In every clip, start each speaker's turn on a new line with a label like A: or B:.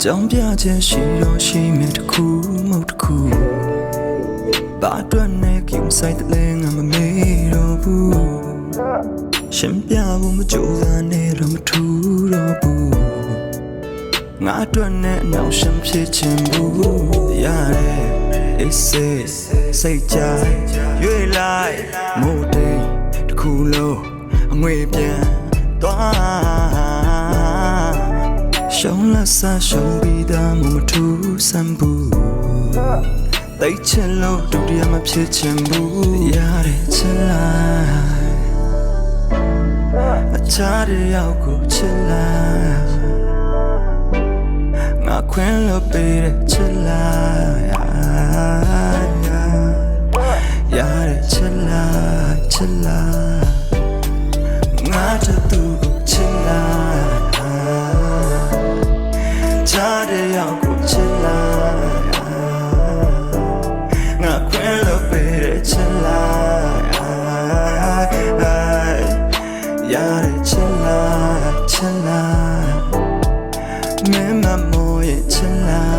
A: ကြောင်းပြချက်ရှိတော့ရှိမယ်တခုမဟုတ်တခုဘာအတွက်နဲ့ကြုံဆိုင်တဲ့လဲငါမမေ့တော့ဘူးရှင်ပြဖို့မကြိုးစားနဲ့တော့မထူတော့ဘူးငါအတွက်နဲ့အနောက်ရှင်ဖြစ်ချင်ဘူးရတယ်အေးစေးစိတ်ကြရွေ့လိုက်မို့တဲ့တခုလုံးအငွေပြန်သွားရှောင်းလက်စားရှောင်းပြီးသားမထူးဆန်းဘူးတိတ်ချင်လို့ဒုတိယမဖြစ်ချင်ဘူးရတဲ့ချစ်လိုက်အခြားတယောက်ကိုချစ်လိုက်ငါခွင့်လို့ပေးတဲ့ချစ်လိုက်ရတဲ့ချစ်လိုက်ချစ်လိုက်ငါတို့သူကိုချစ်လိုက်အခြားတယောက်ကိုချစ်လိုက်ငါခွင့်လို့ပေးတဲ့ချစ်လိုက်ရတဲ့ချစ်လိုက်ချစ်လိုက်မင်းမမိုးရဲ့ချစ်လိုက်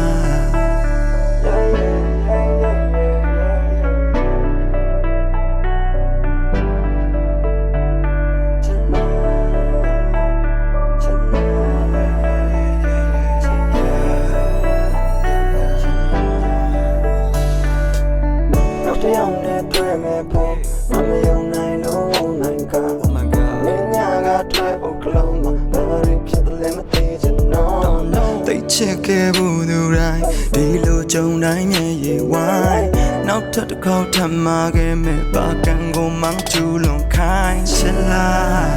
A: တရားနဲ့တွေ့မဲ့ဖို့မယုံနိုင်လို့နိုင်က Oh my god မင်းညာကတွေ့အိုကလုံးမှာဘာလို့ဖြစ်တယ်လဲမသိချင်တော့တိတ်ချစ်ခဲ့ဘူးသူတိုင်းဒီလိုကြုံတိုင်းမျက်ရည်ဝိုင်းနောက်ထပ်တစ်ခေါက်ထပ်မှာခဲ့မဲ့ဘာကံကိုမှကျူးလွန်ခိုင်းချစ်လိုက်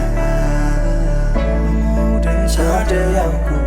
A: တဲ့ချားတဲ့ရောက်ကို